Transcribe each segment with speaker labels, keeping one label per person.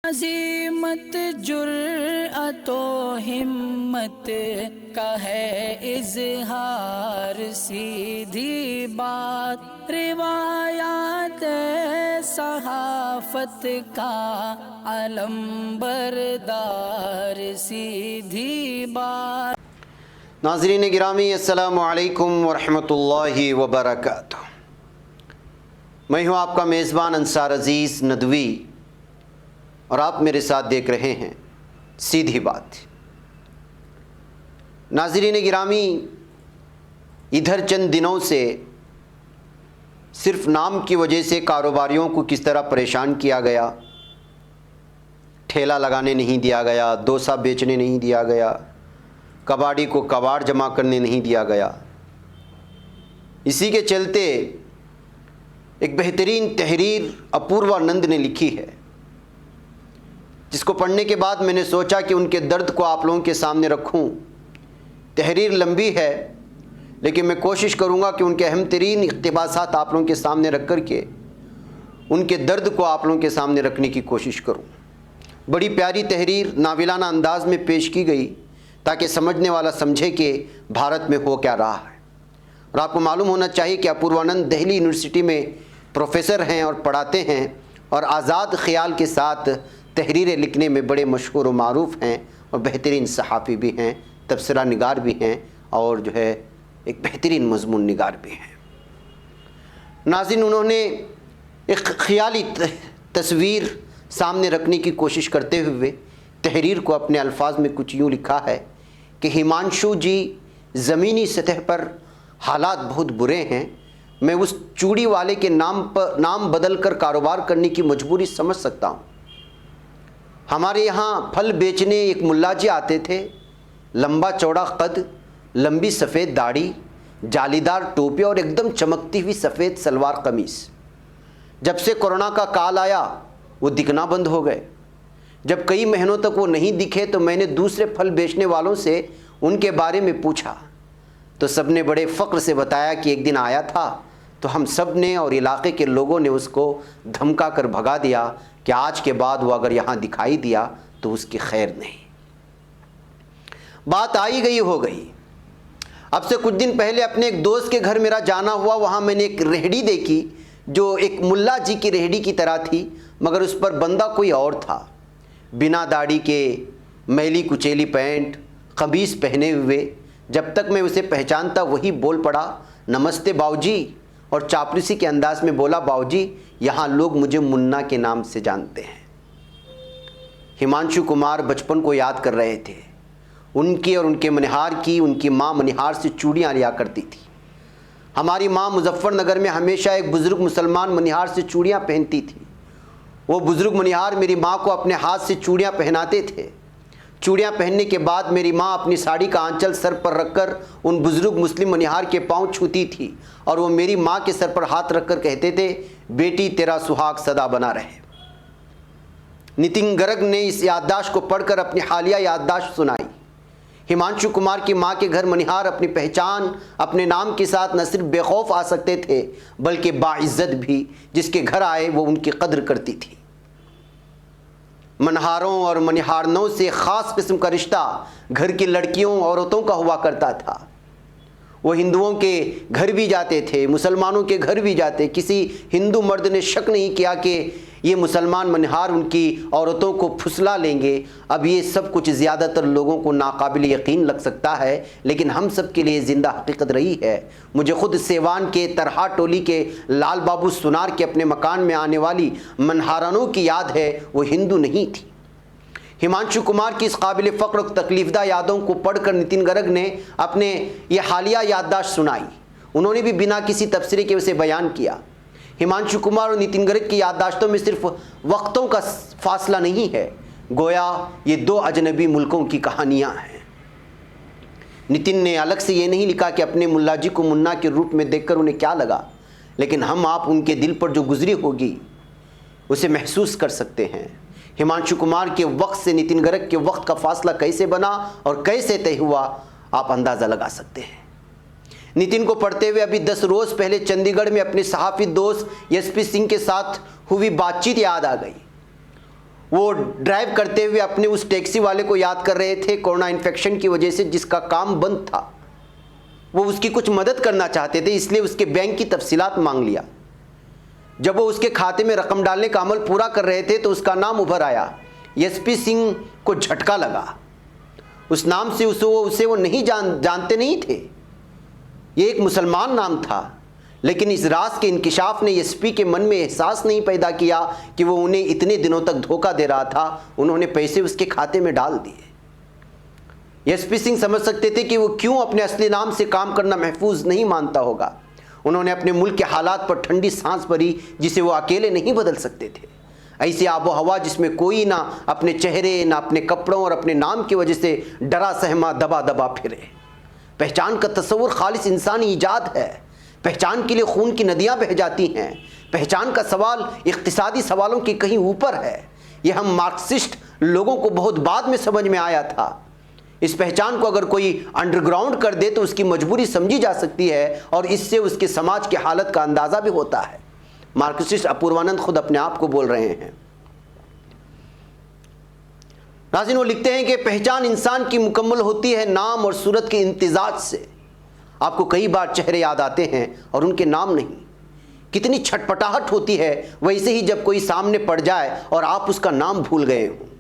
Speaker 1: अज़ीमत जुर्अतो हिम्मत का है इज़हार, सीधी बात रिवायात सहाफ़त का अलम बरदार, सीधी बात।
Speaker 2: नाज़रीन गिरामी, अस्सलामु अलैकुम वरहमतुल्लाहि वबरकातुहू। मैं हूँ आपका मेज़बान अंसार अज़ीज़ नदवी और आप मेरे साथ देख रहे हैं सीधी बात। नाज़रीन गिरामी, इधर चंद दिनों से सिर्फ नाम की वजह से कारोबारियों को किस तरह परेशान किया गया, ठेला लगाने नहीं दिया गया, डोसा बेचने नहीं दिया गया, कबाड़ी को कबाड़ जमा करने नहीं दिया गया। इसी के चलते एक बेहतरीन तहरीर अपूर्वानंद ने लिखी है, जिसको पढ़ने के बाद मैंने सोचा कि उनके दर्द को आप लोगों के सामने रखूं। तहरीर लंबी है, लेकिन मैं कोशिश करूंगा कि उनके अहम तरीन इक़्तिबासात आप लोगों के सामने रख कर के उनके दर्द को आप लोगों के सामने रखने की कोशिश करूं। बड़ी प्यारी तहरीर नाविलाना अंदाज में पेश की गई ताकि समझने वाला समझे कि भारत में हो क्या रहा है। और आपको मालूम होना चाहिए कि अपूर्वानंद दिल्ली यूनिवर्सिटी में प्रोफेसर हैं और पढ़ाते हैं और आज़ाद ख़याल के साथ तहरीरें लिखने में बड़े मशहूर व मारूफ़ हैं और बेहतरीन सहाफ़ी भी हैं, तबसरा निगार भी हैं और जो है एक बेहतरीन मज़मून निगार भी हैं। नाज़रीन, उन्होंने एक ख़याली तस्वीर सामने रखने की कोशिश करते हुए तहरीर को अपने अल्फाज में कुछ यूँ लिखा है कि हिमांशु जी, ज़मीनी सतह पर हालात बहुत बुरे हैं। मैं उस चूड़ी वाले के नाम बदल कर कारोबार करने की मजबूरी समझ सकता हूँ। हमारे यहाँ फल बेचने एक मुल्ला जी आते थे, लंबा चौड़ा कद, लंबी सफ़ेद दाढ़ी, जालीदार टोपी और एकदम चमकती हुई सफ़ेद सलवार कमीज़। जब से कोरोना का काल आया वो दिखना बंद हो गए। जब कई महीनों तक वो नहीं दिखे तो मैंने दूसरे फल बेचने वालों से उनके बारे में पूछा तो सब ने बड़े फ़ख्र से बताया कि एक दिन आया था तो हम सब ने और इलाके के लोगों ने उसको धमका कर भगा दिया कि आज के बाद वो अगर यहाँ दिखाई दिया तो उसकी खैर नहीं। बात आई गई हो गई। अब से कुछ दिन पहले अपने एक दोस्त के घर मेरा जाना हुआ। वहाँ मैंने एक रेहड़ी देखी जो एक मुल्ला जी की रेहड़ी की तरह थी, मगर उस पर बंदा कोई और था। बिना दाढ़ी के, मैली कुचेली पैंट, कमीज़ पहने हुए। जब तक मैं उसे पहचानता वही बोल पड़ा, नमस्ते बाऊजी, और चापलूसी के अंदाज में बोला, बाऊजी यहाँ लोग मुझे मुन्ना के नाम से जानते हैं। हिमांशु कुमार बचपन को याद कर रहे थे। उनकी और उनके मनिहार की, उनकी माँ मनिहार से चूड़ियाँ लिया करती थी। हमारी माँ मुजफ्फरनगर में हमेशा एक बुज़ुर्ग मुसलमान मनिहार से चूड़ियाँ पहनती थी। वो बुज़ुर्ग मनिहार मेरी माँ को अपने हाथ से चूड़ियाँ पहनाते थे। चूड़ियाँ पहनने के बाद मेरी माँ अपनी साड़ी का आंचल सर पर रखकर उन बुज़ुर्ग मुस्लिम मनिहार के पाँव छूती थी और वो मेरी माँ के सर पर हाथ रखकर कहते थे, बेटी तेरा सुहाग सदा बना रहे। नितिन गर्ग ने इस याददाश्त को पढ़कर अपनी हालिया याददाश्त सुनाई। हिमांशु कुमार की माँ के घर मनिहार अपनी पहचान, अपने नाम के साथ न सिर्फ बेखौफ आ सकते थे बल्कि बाइज्जत भी। जिसके घर आए वो उनकी कद्र करती थी। मनहारों और मनिहारनों से ख़ास किस्म का रिश्ता घर की लड़कियों औरतों का हुआ करता था। वो हिंदुओं के घर भी जाते थे, मुसलमानों के घर भी जाते। किसी हिंदू मर्द ने शक नहीं किया कि ये मुसलमान मनिहार उनकी औरतों को फुसला लेंगे। अब ये सब कुछ ज़्यादातर लोगों को नाकाबिल यकीन लग सकता है, लेकिन हम सब के लिए ज़िंदा हकीकत रही है। मुझे ख़ुद सेवान के तरहा टोली के लाल बाबू सुनार के अपने मकान में आने वाली मनहारानों की याद है, वो हिंदू नहीं थी। हिमांशु कुमार की इस काबिल फ़ख्र और तकलीफ़दा यादों को पढ़कर नितिन गर्ग ने अपने ये हालिया याददाश्त सुनाई। उन्होंने भी बिना किसी तबसरे के उसे बयान किया। हिमांशु कुमार और नितिन गर्ग की याददाश्तों में सिर्फ वक्तों का फासला नहीं है, गोया ये दो अजनबी मुल्कों की कहानियाँ हैं। नितिन ने अलग से ये नहीं लिखा कि अपने मुल्ला जी को मुन्ना के रूप में देखकर उन्हें क्या लगा, लेकिन हम आप उनके दिल पर जो गुजरी होगी उसे महसूस कर सकते हैं। हिमांशु कुमार के वक्त से नितिन गर्ग के वक्त का फासला कैसे बना और कैसे तय हुआ, आप अंदाज़ा लगा सकते हैं। नितिन को पढ़ते हुए अभी 10 रोज़ पहले चंडीगढ़ में अपने सहाफ़ी दोस्त एसपी सिंह के साथ हुई बातचीत याद आ गई। वो ड्राइव करते हुए अपने उस टैक्सी वाले को याद कर रहे थे कोरोना इन्फेक्शन की वजह से जिसका काम बंद था। वो उसकी कुछ मदद करना चाहते थे, इसलिए उसके बैंक की तफसीलात मांग लिया। जब वो उसके खाते में रकम डालने का अमल पूरा कर रहे थे तो उसका नाम उभर आया। एसपी सिंह को झटका लगा। उस नाम से उसे वो नहीं जानते नहीं थे। ये एक मुसलमान नाम था, लेकिन इस राज के इंकिशाफ ने एसपी के मन में एहसास नहीं पैदा किया कि वो उन्हें इतने दिनों तक धोखा दे रहा था। उन्होंने पैसे उसके खाते में डाल दिए। एसपी सिंह समझ सकते थे कि वो क्यों अपने असली नाम से काम करना महफूज नहीं मानता होगा। उन्होंने अपने मुल्क के हालात पर ठंडी सांस भरी जिसे वो अकेले नहीं बदल सकते थे। ऐसी आबो हवा जिसमें कोई ना अपने चेहरे, ना अपने कपड़ों और अपने नाम की वजह से डरा सहमा दबा दबा फिरे। पहचान का तस्वुर खालिस इंसानी ईजाद है। पहचान के लिए खून की नदियां बह जाती हैं। पहचान का सवाल इक्तिसादी सवालों के कहीं ऊपर है। यह हम मार्क्सिस्ट लोगों को बहुत बाद में समझ में आया था। इस पहचान को अगर कोई अंडरग्राउंड कर दे तो उसकी मजबूरी समझी जा सकती है और इससे उसके समाज की हालत का अंदाज़ा भी होता है। मार्क्सिस्ट अपूर्वानंद खुद अपने आप को बोल रहे हैं। नाज़रीन, वो लिखते हैं कि पहचान इंसान की मुकम्मल होती है नाम और सूरत के इम्तिजाज से। आपको कई बार चेहरे याद आते हैं और उनके नाम नहीं। कितनी छटपटाहट होती है वैसे ही जब कोई सामने पड़ जाए और आप उसका नाम भूल गए हों।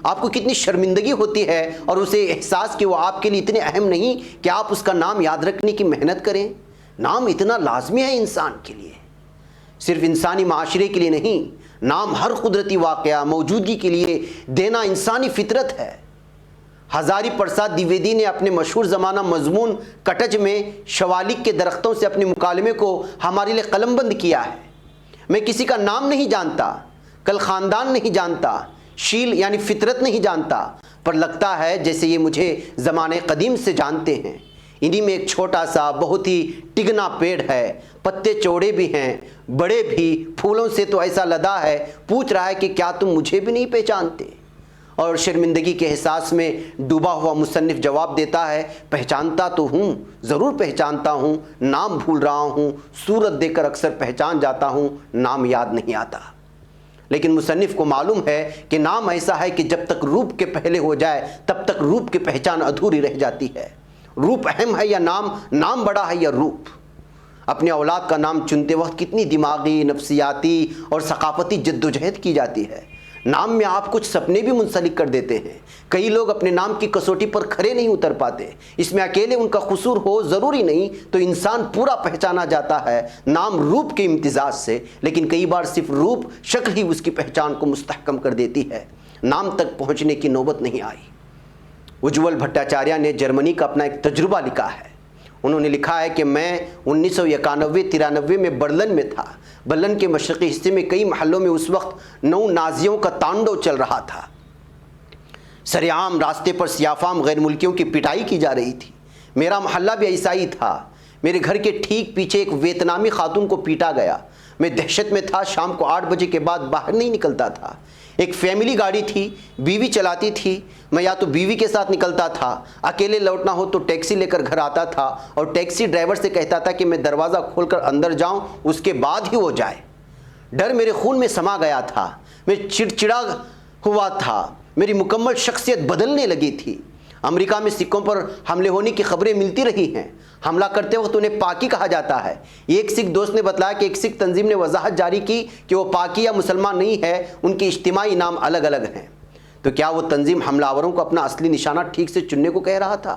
Speaker 2: आपको कितनी शर्मिंदगी होती है और उसे एहसास कि वो आपके लिए इतने अहम नहीं कि आप उसका नाम याद रखने की मेहनत करें। नाम इतना लाजमी है इंसान के लिए, सिर्फ इंसानी माशरे के लिए नहीं। नाम हर कुदरती वाक़या मौजूदगी के लिए देना इंसानी फितरत है। हज़ारी प्रसाद द्विवेदी ने अपने मशहूर ज़माना मजमून कटज में शवालिक के दरख्तों से अपने मुकालमे को हमारे लिए कलमबंद किया है। मैं किसी का नाम नहीं जानता, कल ख़ानदान नहीं जानता, शील यानी फितरत नहीं जानता, पर लगता है जैसे ये मुझे ज़माने कदीम से जानते हैं। इन्हीं में एक छोटा सा बहुत ही टिगना पेड़ है, पत्ते चौड़े भी हैं, बड़े भी, फूलों से तो ऐसा लदा है, पूछ रहा है कि क्या तुम मुझे भी नहीं पहचानते। और शर्मिंदगी के एहसास में डूबा हुआ मुसन्निफ जवाब देता है, पहचानता तो हूँ, ज़रूर पहचानता हूँ, नाम भूल रहा हूँ, सूरत देखकर अक्सर पहचान जाता हूँ, नाम याद नहीं आता। लेकिन मुसन्निफ को मालूम है कि नाम ऐसा है कि जब तक रूप के पहले हो जाए तब तक रूप की पहचान अधूरी रह जाती है। रूप अहम है या नाम बड़ा है या रूप। अपने औलाद का नाम चुनते वक्त कितनी दिमागी, नफ्सियाती और सकाफती जद्दोजहद की जाती है। नाम में आप कुछ सपने भी मुंसलिक कर देते हैं। कई लोग अपने नाम की कसौटी पर खरे नहीं उतर पाते। इसमें अकेले उनका कसूर हो ज़रूरी नहीं, तो इंसान पूरा पहचाना जाता है नाम रूप के इम्तिजाज से। लेकिन कई बार सिर्फ रूप शक्ल ही उसकी पहचान को मुस्तहकम कर देती है, नाम तक पहुँचने की नौबत नहीं आई। उज्ज्वल भट्टाचार्य ने जर्मनी का अपना एक तजुर्बा लिखा है। उन्होंने लिखा है कि मैं 1991-93 में बर्लिन में था। बर्लिन के मशरक़ी हिस्से में कई महलों में उस वक्त नौ नाजियों का तांडव चल रहा था। सरेआम रास्ते पर सियाफाम गैर मुल्कियों की पिटाई की जा रही थी। मेरा महल्ला भी ऐसा ही था। मेरे घर के ठीक पीछे एक वियतनामी खातून को पीटा गया। मैं दहशत में था। शाम को 8 बजे के बाद बाहर नहीं निकलता था। एक फैमिली गाड़ी थी, बीवी चलाती थी। मैं या तो बीवी के साथ निकलता था, अकेले लौटना हो तो टैक्सी लेकर घर आता था और टैक्सी ड्राइवर से कहता था कि मैं दरवाज़ा खोलकर अंदर जाऊं, उसके बाद ही वो जाए। डर मेरे खून में समा गया था। मैं चिड़चिड़ा हुआ था। मेरी मुकम्मल शख्सियत बदलने लगी थी। अमेरिका में सिखों पर हमले होने की खबरें मिलती रही हैं। हमला करते वक्त उन्हें पाकी कहा जाता है। एक सिख दोस्त ने बताया कि एक सिख तंजीम ने वजाहत जारी की कि वो पाकी या मुसलमान नहीं है, उनके इज्तिमाई नाम अलग अलग हैं। तो क्या वो तंजीम हमलावरों को अपना असली निशाना ठीक से चुनने को कह रहा था?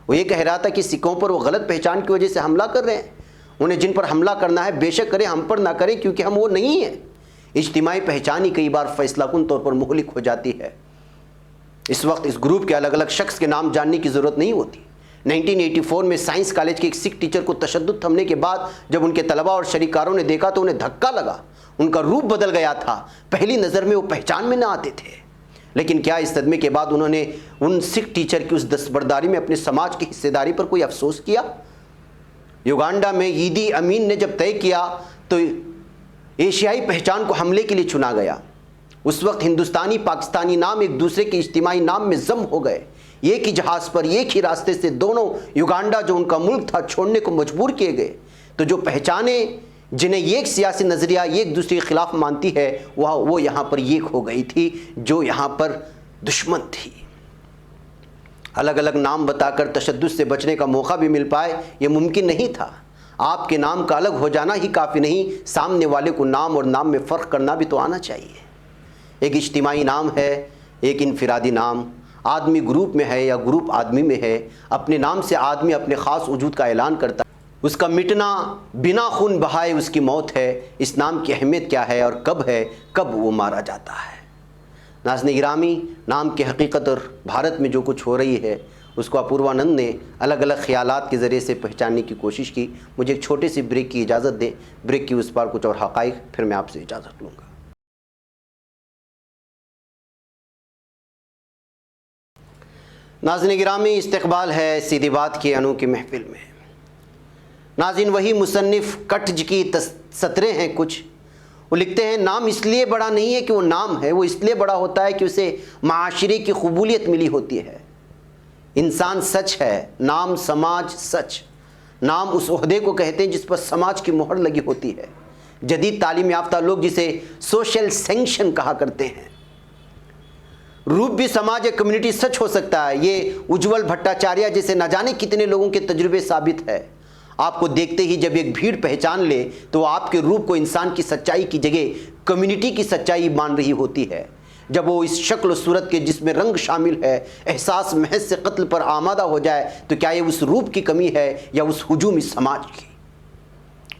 Speaker 2: वो ये कह रहा था कि सिखों पर वो गलत पहचान की वजह से हमला कर रहे हैं। उन्हें जिन पर हमला करना है बेशक करें, हम पर ना करें, क्योंकि हम वो नहीं हैं। इज्तिमाई पहचान ही कई बार फैसलाकुन तौर पर मुहलिक हो जाती है। इस वक्त इस ग्रुप के अलग अलग शख्स के नाम जानने की ज़रूरत नहीं होती। 1984 में साइंस कॉलेज के एक सिख टीचर को तशद्दुद थमने के बाद जब उनके तलबा और शरीकारों ने देखा तो उन्हें धक्का लगा। उनका रूप बदल गया था। पहली नज़र में वो पहचान में न आते थे। लेकिन क्या इस सदमे के बाद उन्होंने उन सिख टीचर की उस दस्तबरदारी में अपने समाज की हिस्सेदारी पर कोई अफसोस किया? युगांडा में ईदी अमीन ने जब तय किया तो एशियाई पहचान को हमले के लिए चुना गया। उस वक्त हिंदुस्तानी पाकिस्तानी नाम एक दूसरे के इज्तिमाई नाम में जम हो गए। एक ही जहाज़ पर एक ही रास्ते से दोनों युगांडा जो उनका मुल्क था छोड़ने को मजबूर किए गए। तो जो पहचाने जिन्हें एक सियासी नज़रिया एक दूसरे के ख़िलाफ़ मानती है वो यहाँ पर एक हो गई थी जो यहाँ पर दुश्मन थी। अलग अलग नाम बताकर तशद्दुद से बचने का मौका भी मिल पाए ये मुमकिन नहीं था। आपके नाम का अलग हो जाना ही काफ़ी नहीं, सामने वाले को नाम और नाम में फ़र्क करना भी तो आना चाहिए। एक इज्तिमाई नाम है, एक इनफिरादी नाम। आदमी ग्रुप में है या ग्रुप आदमी में है, अपने नाम से आदमी अपने ख़ास वजूद का ऐलान करता है। उसका मिटना बिना खून बहाए उसकी मौत है। इस नाम की अहमियत क्या है और कब वो मारा जाता है। नाज़रीन गिरामी, नाम की हकीकत और भारत में जो कुछ हो रही है उसको अपूर्वानंद ने अलग अलग ख़यालात के ज़रिए से पहचानने की कोशिश की। मुझे एक छोटे सी ब्रेक की इजाज़त दें, ब्रेक की उस पार कुछ और हक़ाइक़, फिर मैं आपसे इजाज़त लूँगा। नाज़रीन गिरामी, इस्तक़बाल है सीधी बात की अनोखी महफिल में। नाज़रीन, वही मुसन्निफ़ कटज की सतरें हैं कुछ। वो लिखते हैं, नाम इसलिए बड़ा नहीं है कि वो नाम है, वो इसलिए बड़ा होता है कि उसे माशरे की कबूलियत मिली होती है। इंसान सच है, नाम समाज सच। नाम उस ओहदे को कहते हैं जिस पर समाज की मोहर लगी होती है। जदीद तालीम याफ्ता लोग जिसे सोशल सैंक्शन कहा करते हैं। रूप भी समाज या कम्युनिटी सच हो सकता है। ये उज्ज्वल भट्टाचार्य जैसे न जाने कितने लोगों के तजुर्बे साबित है। आपको देखते ही जब एक भीड़ पहचान ले तो आपके रूप को इंसान की सच्चाई की जगह कम्युनिटी की सच्चाई मान रही होती है। जब वो इस शक्ल सूरत के जिसमें रंग शामिल है एहसास महज से कत्ल पर आमादा हो जाए तो क्या ये उस रूप की कमी है या उस हुजूमी समाज की।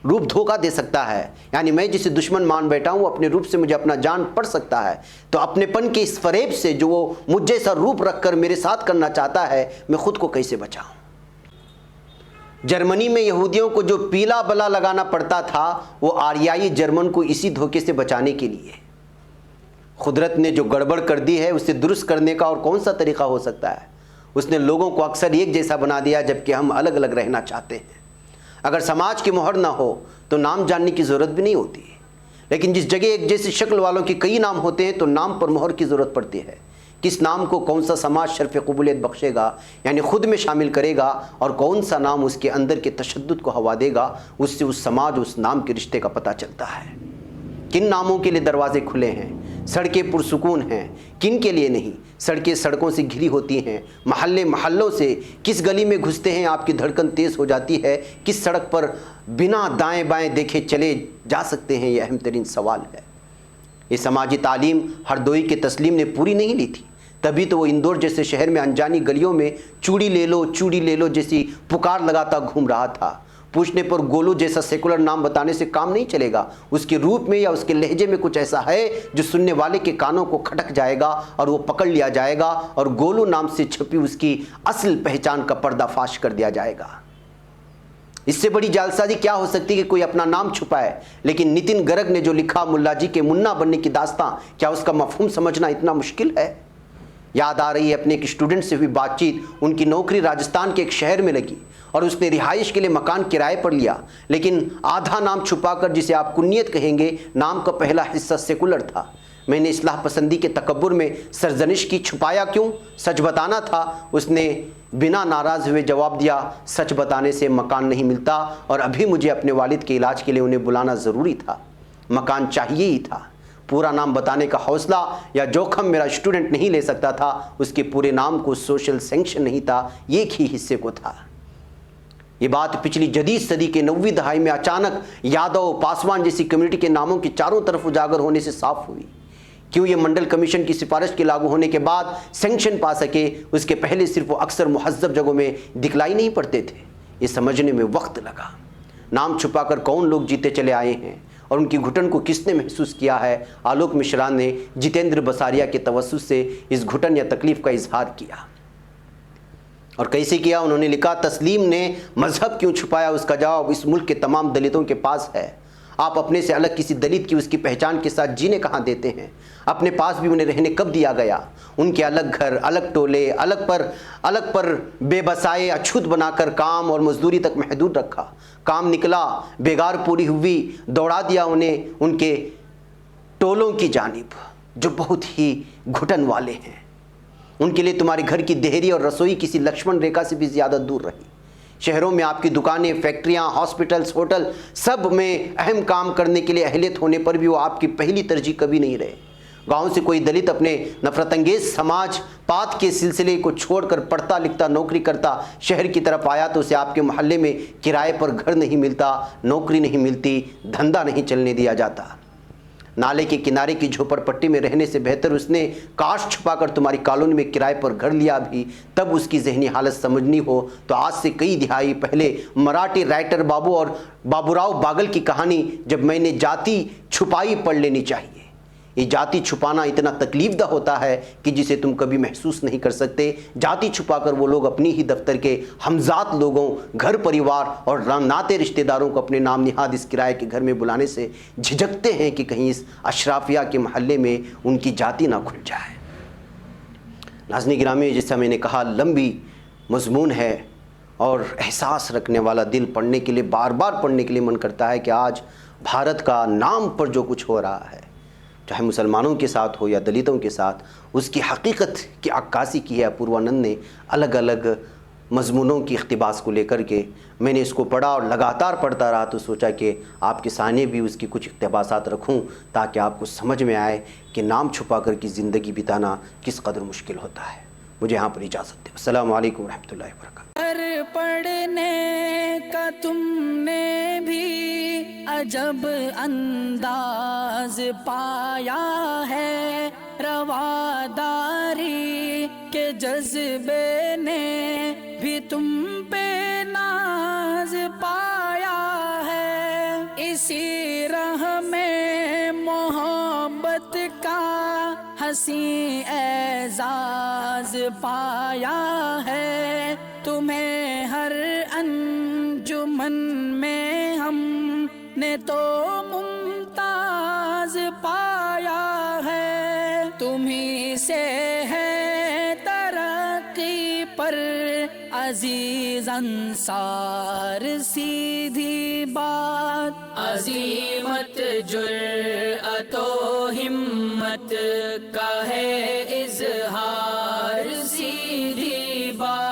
Speaker 2: रूप धोखा दे सकता है, यानी मैं जिसे दुश्मन मान बैठा हूँ अपने रूप से मुझे अपना जान पड़ सकता है। तो अपनेपन के इस फरेब से जो वो मुझ जैसा रूप रखकर मेरे साथ करना चाहता है, मैं खुद को कैसे बचाऊं। जर्मनी में यहूदियों को जो पीला बला लगाना पड़ता था वो आर्याई जर्मन को इसी धोखे से बचाने के लिए। खुदरत ने जो गड़बड़ कर दी है उसे दुरुस्त करने का और कौन सा तरीका हो सकता है। उसने लोगों को अक्सर एक जैसा बना दिया जबकि हम अलग अलग रहना चाहते हैं। अगर समाज की मोहर ना हो तो नाम जानने की ज़रूरत भी नहीं होती, लेकिन जिस जगह एक जैसी शक्ल वालों के कई नाम होते हैं तो नाम पर मोहर की ज़रूरत पड़ती है। किस नाम को कौन सा समाज शर्फ़ कबूलियत बख्शेगा, यानी ख़ुद में शामिल करेगा, और कौन सा नाम उसके अंदर के तशद्दुद को हवा देगा, उससे उस समाज उस नाम के रिश्ते का पता चलता है। किन नामों के लिए दरवाजे खुले हैं, सड़कें पुरसुकून हैं, किन के लिए नहीं। सड़कें सड़कों से घिरी होती हैं, महल्ले महल्लों से किस गली में घुसते हैं आपकी धड़कन तेज़ हो जाती है, किस सड़क पर बिना दाएं बाएं देखे चले जा सकते हैं, ये अहम तरीन सवाल है। ये समाजी तालीम हरदोई के तस्लीम ने पूरी नहीं ली थी, तभी तो वो इंदौर जैसे शहर में अनजानी गलियों में चूड़ी ले लो जैसी पुकार लगाता घूम रहा था। पूछने पर गोलू जैसा सेकुलर नाम बताने से काम नहीं चलेगा। उसके रूप में या उसके लहजे में कुछ ऐसा है जो सुनने वाले के कानों को खटक जाएगा और वो पकड़ लिया जाएगा और गोलू नाम से छुपी उसकी असल पहचान का पर्दाफाश कर दिया जाएगा। इससे बड़ी जालसाजी क्या हो सकती है कि कोई अपना नाम छुपाए। लेकिन नितिन गर्ग ने जो लिखा मुल्ला जी के मुन्ना बनने की दास्तां, क्या उसका मफहूम समझना इतना मुश्किल है। याद आ रही है अपने एक स्टूडेंट से हुई बातचीत। उनकी नौकरी राजस्थान के एक शहर में लगी और उसने रिहाइश के लिए मकान किराए पर लिया, लेकिन आधा नाम छुपाकर, जिसे आप कुन्नियत कहेंगे, नाम का पहला हिस्सा सेकुलर था। मैंने इस्लाह पसंदी के तकब्बुर में सरजनिश की, छुपाया क्यों, सच बताना था। उसने बिना नाराज़ हुए जवाब दिया, सच बताने से मकान नहीं मिलता और अभी मुझे अपने वालिद के इलाज के लिए उन्हें बुलाना ज़रूरी था, मकान चाहिए ही था। पूरा नाम बताने का हौसला या जोखम मेरा स्टूडेंट नहीं ले सकता था। उसके पूरे नाम को सोशल सैंक्शन नहीं था, एक ही हिस्से को था। ये बात पिछली जदीद सदी के 90वीं दहाई में अचानक यादव पासवान जैसी कम्युनिटी के नामों की चारों तरफ उजागर होने से साफ हुई। क्यों ये मंडल कमीशन की सिफारिश के लागू होने के बाद सैंक्शन पा सके, उसके पहले सिर्फ वो अक्सर मुहज्जब जगहों में दिखलाई नहीं पड़ते थे। ये समझने में वक्त लगा। नाम छुपाकर कौन लोग जीते चले आए हैं और उनकी घुटन को किसने महसूस किया है। आलोक मिश्रा ने जितेंद्र बसारिया के तवस्सुस से इस घुटन या तकलीफ़ का इजहार किया। और कैसे किया, उन्होंने लिखा, तस्लीम ने मजहब क्यों छुपाया, उसका जवाब इस मुल्क के तमाम दलितों के पास है। आप अपने से अलग किसी दलित की उसकी पहचान के साथ जीने कहाँ देते हैं। अपने पास भी उन्हें रहने कब दिया गया। उनके अलग घर, अलग टोले, अलग पर बेबसाए अछूत बनाकर काम और मजदूरी तक महदूद रखा। काम निकला, बेगार पूरी हुई, दौड़ा दिया उन्हें उनके टोलों की जानिब जो बहुत ही घुटन वाले हैं। उनके लिए तुम्हारे घर की देहरी और रसोई किसी लक्ष्मण रेखा से भी ज़्यादा दूर रही। शहरों में आपकी दुकानें, फैक्ट्रियां, हॉस्पिटल्स, होटल, सब में अहम काम करने के लिए अहलियत होने पर भी वो आपकी पहली तरजीह कभी नहीं रहे। गांव से कोई दलित अपने नफरतंगेज समाज पात के सिलसिले को छोड़कर पढ़ता लिखता नौकरी करता शहर की तरफ आया तो उसे आपके मोहल्ले में किराए पर घर नहीं मिलता, नौकरी नहीं मिलती, धंधा नहीं चलने दिया जाता। नाले के किनारे की झोपड़पट्टी में रहने से बेहतर उसने काश छुपाकर तुम्हारी कॉलोनी में किराए पर घर लिया भी तब उसकी जहनी हालत समझनी हो तो आज से कई दिहाई पहले मराठी राइटर बाबू और बाबूराव बागल की कहानी जब मैंने जाति छुपाई पढ़ लेनी चाहिए। ये जाति छुपाना इतना तकलीफदा होता है कि जिसे तुम कभी महसूस नहीं कर सकते। जाति छुपाकर वो लोग अपनी ही दफ्तर के हमजात लोगों, घर परिवार और नाते रिश्तेदारों को अपने नाम निहाद इस किराए के घर में बुलाने से झिझकते हैं कि कहीं इस अशराफिया के महल्ले में उनकी जाति ना खुल जाए। नाज़रीन गिरामी, जैसा मैंने कहा, लंबी मज़मून है और एहसास रखने वाला दिल पढ़ने के लिए, बार बार पढ़ने के लिए मन करता है कि आज भारत का नाम पर जो कुछ हो रहा है, चाहे मुसलमानों के साथ हो या दलितों के साथ, उसकी हकीकत की अक्कासी की है अपूर्वानंद ने अलग अलग मज़मूनों की इख्तिबास को लेकर के। मैंने इसको पढ़ा और लगातार पढ़ता रहा तो सोचा कि आपके सामने भी उसकी कुछ इख्तिबासात रखूं ताकि आपको समझ में आए कि नाम छुपा कर की ज़िंदगी बिताना किस कदर मुश्किल होता है। मुझे यहाँ पर इजाज़त दें। अस्सलाम वालेकुम रहमतुल्लाहि व बरकातुहू।
Speaker 1: पढ़ने का तुमने भी अजब अंदाज पाया है, रवादारी के जज्बे ने भी तुम पे नाज पाया है। इसी राह में मोहब्बत का हंसी एजाज पाया है। तुम्हें हर अंजुमन में हमने तो मुमताज पाया है। तुम्ही से है तरक्की पर अजीज अंसार, सीधी बात अजीमत जुर्अतो हिम्मत का है इज़हार, सीधी बात।